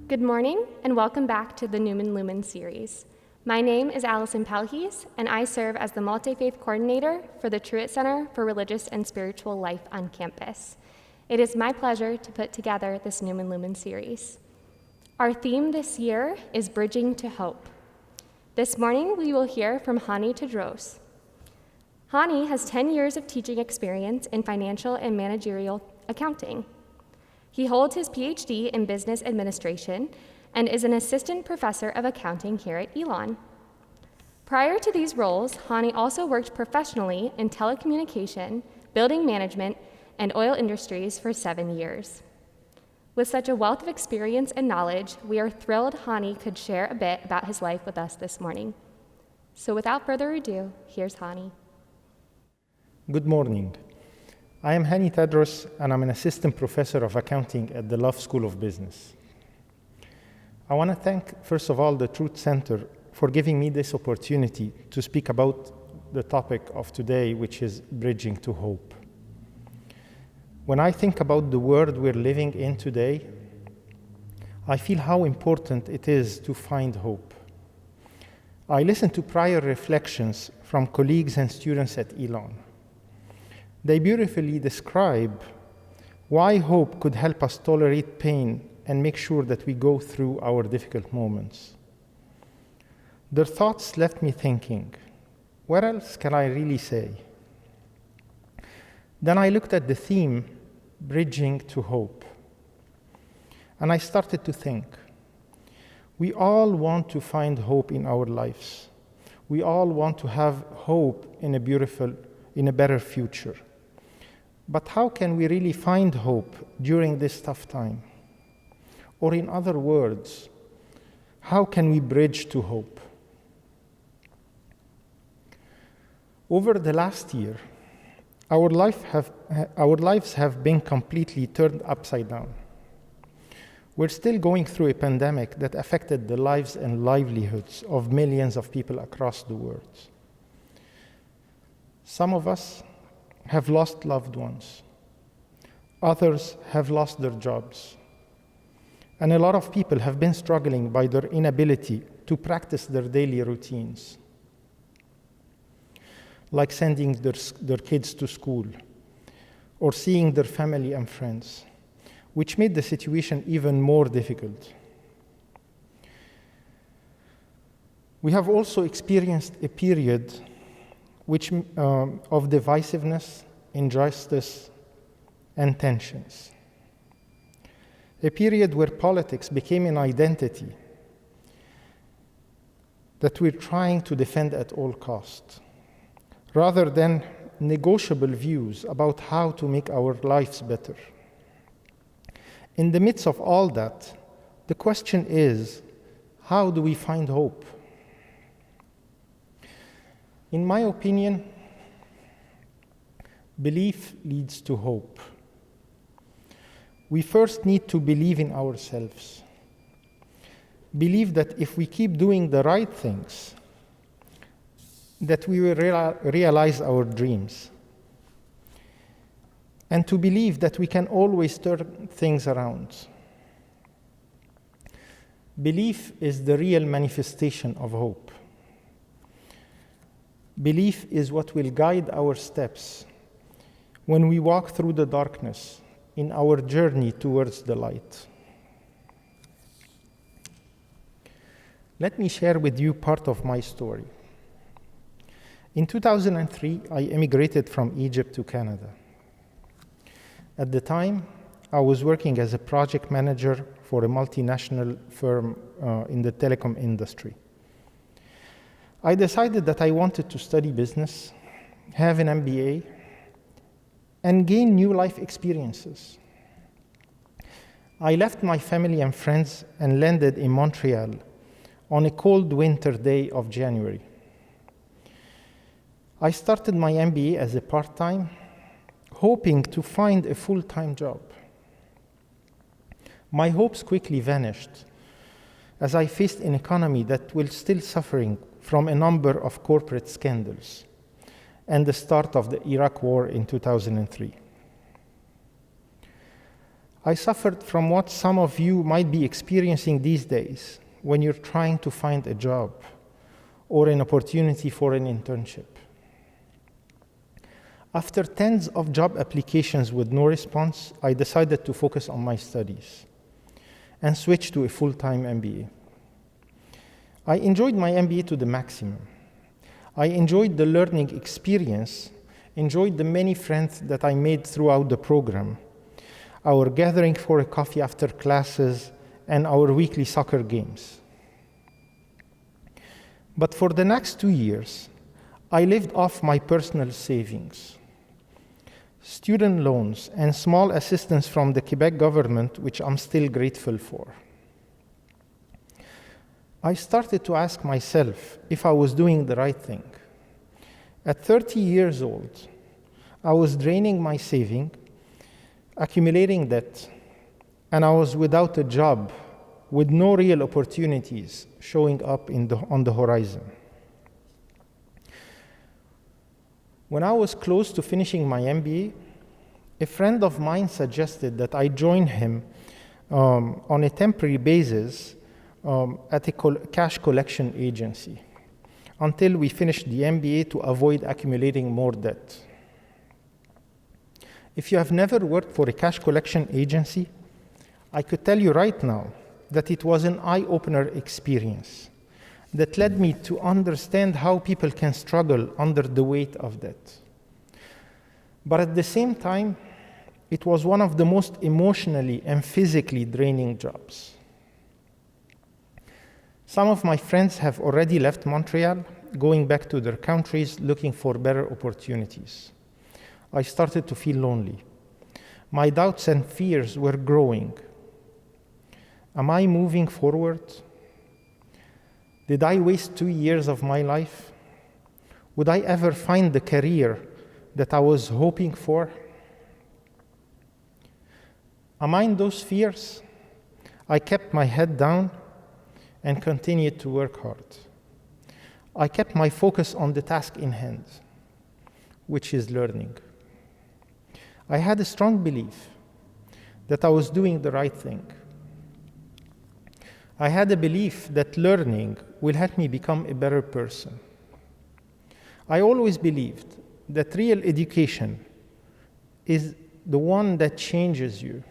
Good morning, and welcome back to the Newman Lumen series. My name is Allison Palhis, and I serve as the Multi-Faith Coordinator for the Truett Center for Religious and Spiritual Life on campus. It is my pleasure to put together this Newman Lumen series. Our theme this year is Bridging to Hope. This morning, we will hear from Hani Tadros. Hani has 10 years of teaching experience in financial and managerial accounting. He holds his PhD in business administration and is an assistant professor of accounting here at Elon. Prior to these roles, Hani also worked professionally in telecommunication, building management, and oil industries for 7 years. With such a wealth of experience and knowledge, we are thrilled Hani could share a bit about his life with us this morning. So without further ado, here's Hani. Good morning. I am Hani Tadros, and I'm an assistant professor of accounting at the Love School of Business. I want to thank, first of all, the Truett Center for giving me this opportunity to speak about the topic of today, which is bridging to hope. When I think about the world we're living in today, I feel how important it is to find hope. I listened to prior reflections from colleagues and students at Elon. They beautifully describe why hope could help us tolerate pain and make sure that we go through our difficult moments. Their thoughts left me thinking, what else can I really say? Then I looked at the theme, Bridging to Hope, and I started to think, we all want to find hope in our lives. We all want to have hope in a better future. But how can we really find hope during this tough time? Or in other words, how can we bridge to hope? Over the last year, our lives have been completely turned upside down. We're still going through a pandemic that affected the lives and livelihoods of millions of people across the world. Some of us have lost loved ones. Others have lost their jobs. And a lot of people have been struggling by their inability to practice their daily routines, like sending their kids to school or seeing their family and friends, which made the situation even more difficult. We have also experienced a period of divisiveness, injustice, and tensions. A period where politics became an identity that we're trying to defend at all costs, rather than negotiable views about how to make our lives better. In the midst of all that, the question is, how do we find hope? In my opinion, belief leads to hope. We first need to believe in ourselves. Believe that if we keep doing the right things, that we will realize our dreams. And to believe that we can always turn things around. Belief is the real manifestation of hope. Belief is what will guide our steps when we walk through the darkness in our journey towards the light. Let me share with you part of my story. In 2003, I immigrated from Egypt to Canada. At the time, I was working as a project manager for a multinational firm in the telecom industry. I decided that I wanted to study business, have an MBA, and gain new life experiences. I left my family and friends and landed in Montreal on a cold winter day of January. I started my MBA as a part-time, hoping to find a full-time job. My hopes quickly vanished as I faced an economy that was still suffering from a number of corporate scandals and the start of the Iraq War in 2003. I suffered from what some of you might be experiencing these days when you're trying to find a job or an opportunity for an internship. After tens of job applications with no response, I decided to focus on my studies and switch to a full-time MBA. I enjoyed my MBA to the maximum. I enjoyed the learning experience, enjoyed the many friends that I made throughout the program, our gathering for a coffee after classes, and our weekly soccer games. But for the next 2 years, I lived off my personal savings, student loans, and small assistance from the Quebec government, which I'm still grateful for. I started to ask myself if I was doing the right thing. At 30 years old, I was draining my saving, accumulating debt, and I was without a job, with no real opportunities showing up on the horizon. When I was close to finishing my MBA, a friend of mine suggested that I join him on a temporary basis at a cash collection agency until we finished the MBA to avoid accumulating more debt. If you have never worked for a cash collection agency, I could tell you right now that it was an eye-opener experience that led me to understand how people can struggle under the weight of debt. But at the same time, it was one of the most emotionally and physically draining jobs. Some of my friends have already left Montreal, going back to their countries looking for better opportunities. I started to feel lonely. My doubts and fears were growing. Am I moving forward? Did I waste 2 years of my life? Would I ever find the career that I was hoping for? Among those fears, I kept my head down and continued to work hard. I kept my focus on the task in hand, which is learning. I had a strong belief that I was doing the right thing. I had a belief that learning will help me become a better person. I always believed that real education is the one that changes you.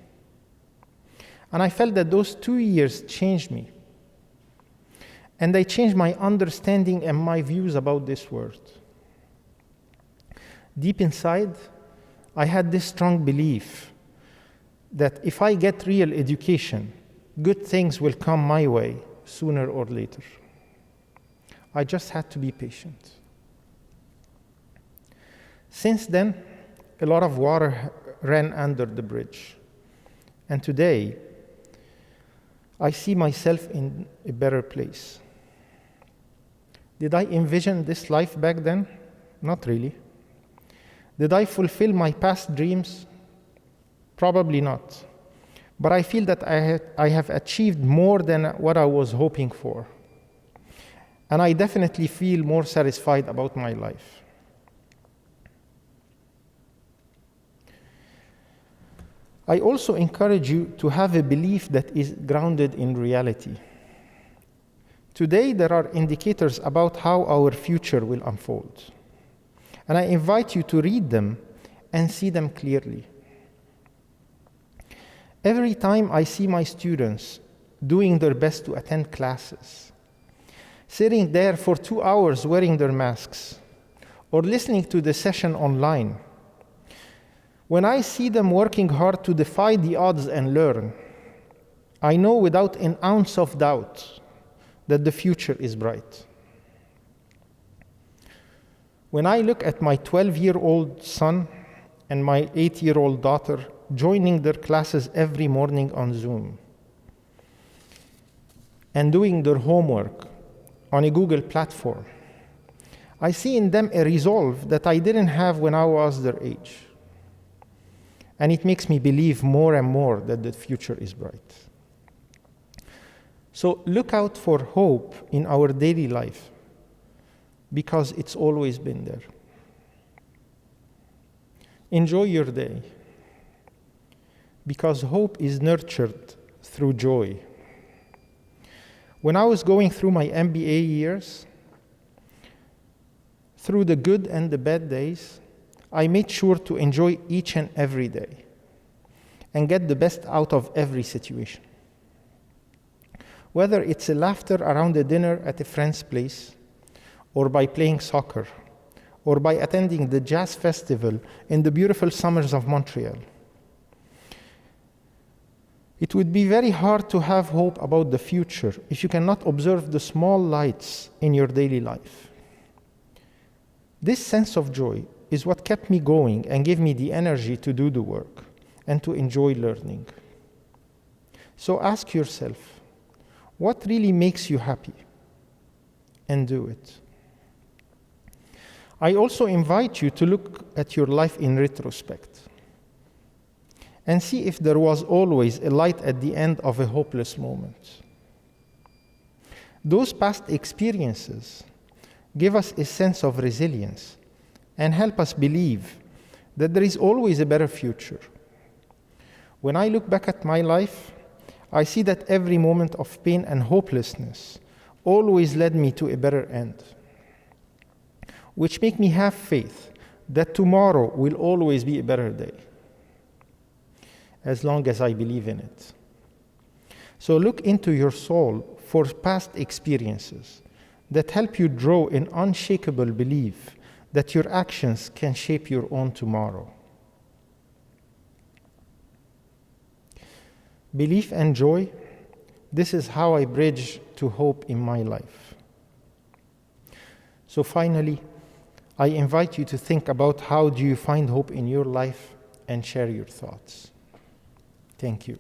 And I felt that those 2 years changed me. And they changed my understanding and my views about this world. Deep inside, I had this strong belief that if I get real education, good things will come my way sooner or later. I just had to be patient. Since then, a lot of water ran under the bridge. And today, I see myself in a better place. Did I envision this life back then? Not really. Did I fulfill my past dreams? Probably not. But I feel that I have achieved more than what I was hoping for. And I definitely feel more satisfied about my life. I also encourage you to have a belief that is grounded in reality. Today, there are indicators about how our future will unfold. And I invite you to read them and see them clearly. Every time I see my students doing their best to attend classes, sitting there for 2 hours wearing their masks, or listening to the session online, when I see them working hard to defy the odds and learn, I know without an ounce of doubt that the future is bright. When I look at my 12-year-old son and my 8-year-old daughter joining their classes every morning on Zoom and doing their homework on a Google platform, I see in them a resolve that I didn't have when I was their age. And it makes me believe more and more that the future is bright. So look out for hope in our daily life, because it's always been there. Enjoy your day. because hope is nurtured through joy. When I was going through my MBA years, through the good and the bad days, I made sure to enjoy each and every day and get the best out of every situation. Whether it's a laughter around a dinner at a friend's place, or by playing soccer, or by attending the jazz festival in the beautiful summers of Montreal. It would be very hard to have hope about the future if you cannot observe the small lights in your daily life. This sense of joy is what kept me going and gave me the energy to do the work and to enjoy learning. So ask yourself, what really makes you happy? And do it. I also invite you to look at your life in retrospect and see if there was always a light at the end of a hopeless moment. Those past experiences give us a sense of resilience and help us believe that there is always a better future. When I look back at my life, I see that every moment of pain and hopelessness always led me to a better end, which make me have faith that tomorrow will always be a better day, as long as I believe in it. So look into your soul for past experiences that help you draw an unshakable belief that your actions can shape your own tomorrow. Belief and joy, this is how I bridge to hope in my life. So finally, I invite you to think about how do you find hope in your life and share your thoughts. Thank you.